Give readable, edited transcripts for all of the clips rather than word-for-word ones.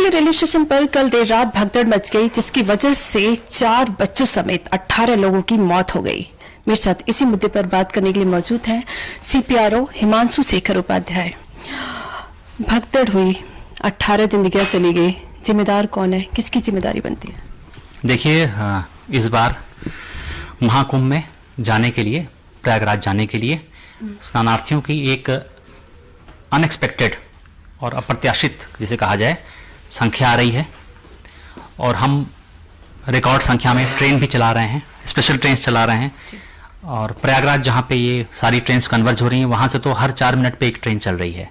Delhi railway station पर कल देर रात भगदड़ मच गई, जिसकी वजह से 4 बच्चों समेत 18 लोगों की मौत हो गई। मेरे साथ इसी मुद्दे पर बात करने के लिए मौजूद हैं सीपीआरओ हिमांशु शेखर उपाध्याय। भगदड़ हुई, 18 जिंदगियां चली गई, जिम्मेदार कौन है, किसकी जिम्मेदारी बनती है? देखिए, इस बार महाकुंभ में जाने के लिए, प्रयागराज जाने के लिए स्नानार्थियों की एक अनएक्सपेक्टेड और अप्रत्याशित जिसे कहा जाए संख्या आ रही है, और हम रिकॉर्ड संख्या में ट्रेन भी चला रहे हैं, स्पेशल ट्रेन चला रहे हैं। और प्रयागराज जहाँ पे ये सारी ट्रेन कन्वर्ज हो रही हैं, वहाँ से तो हर 4 मिनट पे एक ट्रेन चल रही है।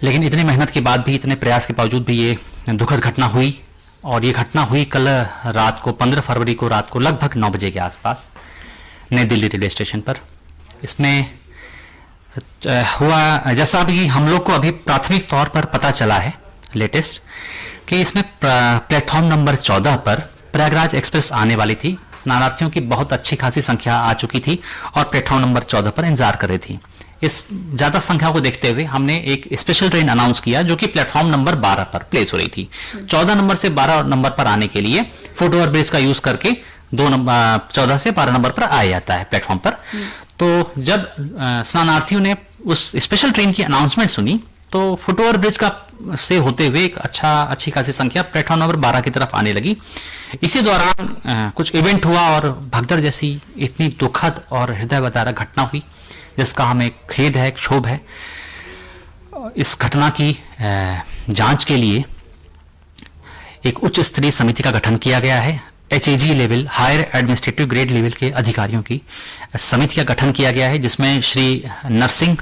लेकिन इतनी मेहनत के बाद भी, इतने प्रयास के बावजूद भी ये दुखद घटना हुई। और ये घटना हुई कल रात को 15 फरवरी को रात को लगभग 9 बजे के आसपास नई दिल्ली रेलवे स्टेशन पर। इसमें हुआ, जैसा भी हम लोग को अभी प्राथमिक तौर पर पता चला है लेटेस्ट, कि इसमें प्लेटफॉर्म नंबर 14 पर प्रयागराज एक्सप्रेस आने वाली थी। स्नानार्थियों की बहुत अच्छी खासी संख्या आ चुकी थी और प्लेटफॉर्म नंबर 14 पर इंतजार कर रही थी। इस ज्यादा संख्या को देखते हुए हमने एक स्पेशल ट्रेन अनाउंस किया, जो कि प्लेटफॉर्म नंबर 12 पर प्लेस हो रही थी। 14 नंबर से 12 नंबर पर आने के लिए फुट ओवर ब्रिज का यूज करके 14 से 12 नंबर पर आया जाता है प्लेटफॉर्म पर। तो जब स्नानार्थियों ने उस स्पेशल ट्रेन की अनाउंसमेंट सुनी, तो फुट ओवर ब्रिज का से होते हुए एक अच्छी खासी संख्या प्लेटफॉर्म नंबर 12 की तरफ आने लगी। इसी दौरान कुछ इवेंट हुआ और भगदड़ जैसी इतनी दुखद और हृदय विदारक घटना हुई, जिसका हमें खेद है, क्षोभ है। इस घटना की जांच के लिए एक उच्च स्तरीय समिति का गठन किया गया है। HAG level, higher administrative grade level के अधिकारियों की समिति का गठन किया गया है, जिसमें Shri Narasimha,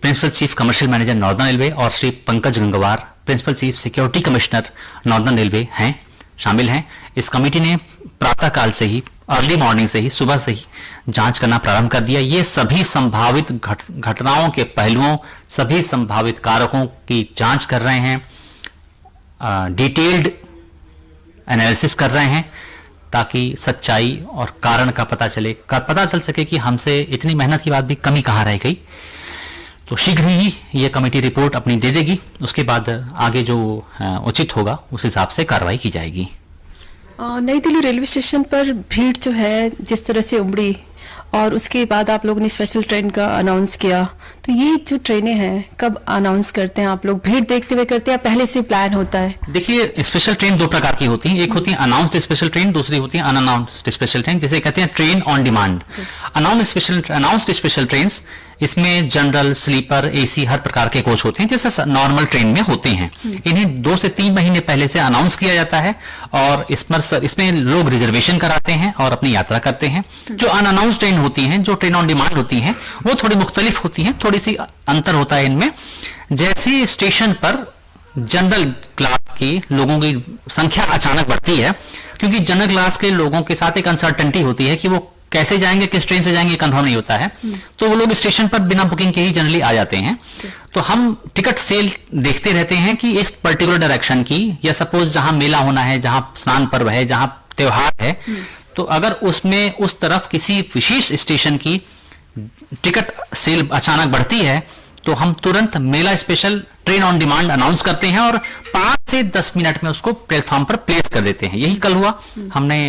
principal chief commercial manager northern railway, और Shri Pankaj Gangwar, principal chief security commissioner northern railway हैं, शामिल हैं। इस कमेटी ने प्रातःकाल से ही, अर्ली मॉर्निंग से ही, सुबह से ही जांच करना प्रारंभ कर दिया। ये सभी संभावित घटनाओं के पहलुओं, सभी संभावित कारकों की जांच कर रहे हैं, डिटेल्ड एनालिसिस कर रहे हैं, ताकि सच्चाई और कारण का पता चल सके कि हमसे इतनी मेहनत के बाद भी कमी कहाँ रह गई। तो शीघ्र ही ये कमेटी रिपोर्ट अपनी दे देगी, उसके बाद आगे जो उचित होगा उस हिसाब से कार्रवाई की जाएगी। नई दिल्ली रेलवे स्टेशन पर भीड़ जो है जिस तरह से उमड़ी, और उसके बाद आप लोगों ने स्पेशल ट्रेन का अनाउंस किया, तो ये जो ट्रेनें हैं कब अनाउंस करते हैं आप लोग? भीड़ देखते हुए करते हैं या पहले से प्लान होता है? देखिए, स्पेशल ट्रेन 2 प्रकार की होती हैं। एक होती है अनाउंस्ड स्पेशल ट्रेन, दूसरी होती है अनअनाउंस्ड स्पेशल ट्रेन, जिसे कहते हैं train on demand. Announced special train, इसमें जनरल, स्लीपर, AC हर प्रकार के कोच होते हैं, जैसे नॉर्मल ट्रेन में होते हैं। इन्हें 2 से 3 महीने पहले से अनाउंस किया जाता है, और इसमें लोग रिजर्वेशन कराते हैं और अपनी यात्रा करते हैं। जो अनअनाउंस्ड ट्रेन होती हैं, जो ट्रेन ऑन डिमांड होती हैं, वो थोड़ी मुख्तलिफ होती हैं, थोड़ी सी अंतर होता है इनमें। जैसे स्टेशन पर जनरल क्लास के लोगों की संख्या अचानक बढ़ती है, क्योंकि जनरल क्लास के लोगों के साथ एक अनसर्टेनिटी होती है कि वो कैसे जाएंगे, किस ट्रेन से जाएंगे, कंफर्म नहीं होता है, तो वो लोग स्टेशन पर बिना बुकिंग के ही जनरली आ जाते हैं। तो हम टिकट सेल देखते रहते हैं कि इस पर्टिकुलर डायरेक्शन की, या सपोज जहां मेला होना है, जहां स्नान पर्व है, जहां त्योहार है, तो अगर उसमें उस तरफ किसी विशेष स्टेशन की टिकट सेल अचानक बढ़ती है, तो हम तुरंत मेला special train on demand announce करते हैं और 5 से 10 मिनट में उसको प्लेटफॉर्म पर प्लेस कर देते हैं। यही कल हुआ। हमने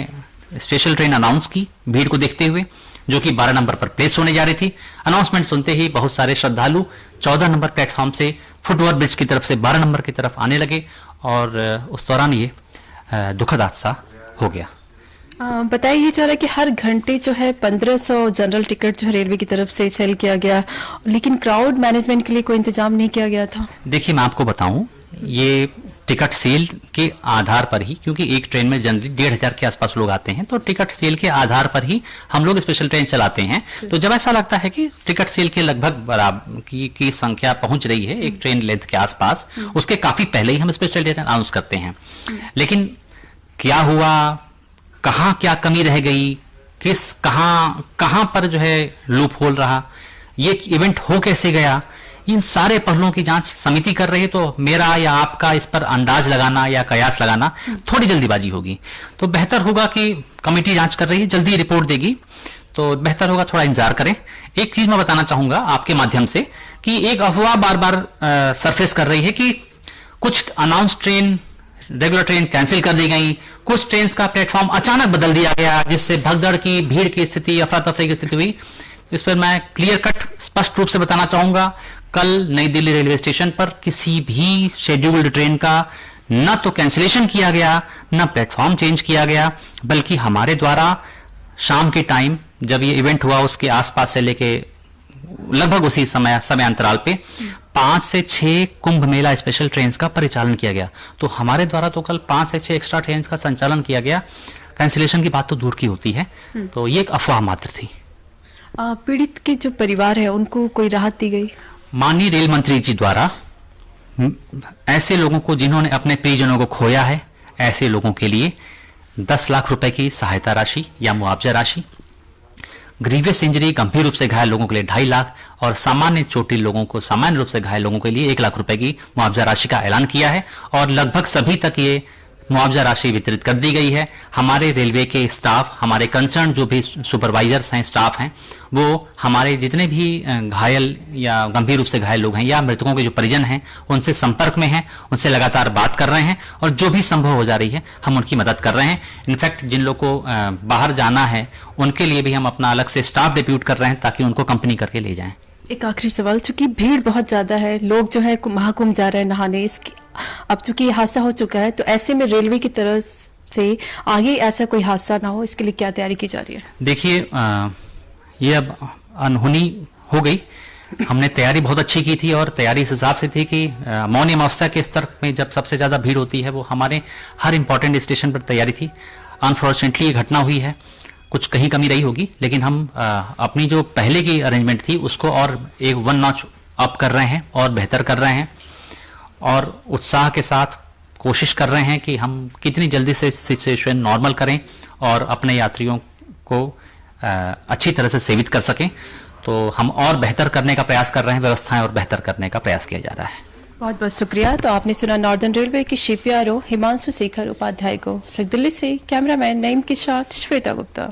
स्पेशल ट्रेन अनाउंस की भीड़ को देखते हुए, जो कि 12 नंबर पर प्लेस होने जा रही थी। अनाउंसमेंट सुनते ही बहुत सारे श्रद्धालु 14 नंबर प्लेटफॉर्म से फुट ओवर ब्रिज की तरफ से 12 नंबर की तरफ आने लगे, और उस दौरान ये दुखद हादसा हो गया। बताइए, ये चाह रहा है कि हर घंटे जो है 1500 जनरल टिकट जो है रेलवे की तरफ से सेल किया गया, लेकिन क्राउड मैनेजमेंट के लिए कोई इंतजाम नहीं किया गया था? देखिए, मैं आपको बताऊं, ये टिकट सेल के आधार पर ही, क्योंकि एक ट्रेन में जनरली 1500 के आसपास लोग आते हैं, तो टिकट सेल के आधार पर ही हम लोग स्पेशल ट्रेन चलाते हैं। तो जब ऐसा लगता है कि टिकट सेल के लगभग बराबर की संख्या पहुंच रही है एक ट्रेन लेंथ के आसपास, उसके काफी पहले ही हम स्पेशल ट्रेन अनाउंस करते हैं। लेकिन क्या हुआ, कहाँ क्या कमी रह गई, कहाँ पर जो है लूप होल रहा, ये इवेंट हो कैसे गया, इन सारे पहलुओं की जांच समिति कर रही है। तो मेरा या आपका इस पर अंदाज लगाना या कयास लगाना थोड़ी जल्दीबाजी होगी। तो बेहतर होगा कि कमेटी जांच कर रही है, जल्दी रिपोर्ट देगी, तो बेहतर होगा थोड़ा इंतजार करें। एक चीज मैं बताना चाहूंगा आपके माध्यम से, कि एक अफवाह बार बार सरफेस कर रही है कि कुछ announce train, regular train cancel कर दी गई, कुछ ट्रेन का प्लेटफॉर्म अचानक बदल दिया गया, जिससे भगदड़ की, भीड़ की स्थिति, अफरा तफरी की स्थिति हुई। इस पर मैं क्लियर कट स्पष्ट रूप से बताना चाहूंगा, कल नई दिल्ली रेलवे स्टेशन पर किसी भी शेड्यूल्ड ट्रेन का न तो कैंसिलेशन किया गया, न प्लेटफॉर्म चेंज किया गया, बल्कि हमारे द्वारा शाम के टाइम जब ये इवेंट हुआ उसके आसपास से लेके लगभग उसी समय अंतराल पे 5 से 6 कुंभ मेला स्पेशल ट्रेन का परिचालन किया गया। तो हमारे द्वारा तो कल 5 से 6 एक्स्ट्रा ट्रेन का संचालन किया गया। कैंसिलेशन की बात तो दूर की होती है, तो ये एक अफवाह मात्र थी। पीड़ित के जो परिवार है उनको कोई राहत दी गई? माननीय रेल मंत्री जी द्वारा ऐसे लोगों को जिन्होंने अपने प्रियजनों को खोया है, ऐसे लोगों के लिए 10 लाख रुपए की सहायता राशि या मुआवजा राशि, ग्रीवियस इंजरी गंभीर रूप से घायल लोगों के लिए 2.5 लाख और सामान्य चोटिल लोगों को, सामान्य रूप से घायल लोगों के लिए 1 लाख रुपए की मुआवजा राशि का ऐलान किया है और लगभग सभी तक ये मुआवजा राशि वितरित कर दी गई है। हमारे रेलवे के स्टाफ, हमारे कंसर्न जो भी सुपरवाइजर्स हैं, स्टाफ हैं, वो हमारे जितने भी घायल या गंभीर रूप से घायल लोग हैं या मृतकों के जो परिजन हैं उनसे संपर्क में हैं, उनसे लगातार बात कर रहे हैं और जो भी संभव हो जा रही है हम उनकी मदद कर रहे हैं। इनफैक्ट जिन लोग को बाहर जाना है उनके लिए भी हम अपना अलग से स्टाफ डिप्यूट कर रहे हैं ताकि उनको कंपनी करके ले जाएं। एक आखिरी सवाल, चूंकि भीड़ बहुत ज्यादा है, लोग जो है महाकुंभ जा रहे हैं नहाने, इसकी अब चूंकि ये हादसा हो चुका है तो ऐसे में रेलवे की तरफ से आगे ऐसा कोई हादसा ना हो, इसके लिए क्या तैयारी की जा रही है? देखिए, ये अब अनहोनी हो गई। हमने तैयारी बहुत अच्छी की थी और तैयारी इस हिसाब से थी कि मौनी अमावस्या के स्तर में जब सबसे ज्यादा भीड़ होती है वो हमारे हर इंपॉर्टेंट स्टेशन पर तैयारी थी। अनफॉर्चुनेटली ये घटना हुई है, कुछ कहीं कमी रही होगी, लेकिन हम अपनी जो पहले की अरेंजमेंट थी उसको और एक 1 नॉच अप कर रहे हैं और बेहतर कर रहे हैं और उत्साह के साथ कोशिश कर रहे हैं कि हम कितनी जल्दी से सिचुएशन नॉर्मल करें और अपने यात्रियों को अच्छी तरह से सेवित कर सकें। तो हम और बेहतर करने का प्रयास कर रहे हैं, व्यवस्थाएं और बेहतर करने का प्रयास किया जा रहा है। बहुत बहुत शुक्रिया। तो आपने सुना नॉर्दर्न रेलवे के CPRO हिमांशु शेखर उपाध्याय को। दिल्ली से कैमरामैन नईम के साथ श्वेता गुप्ता।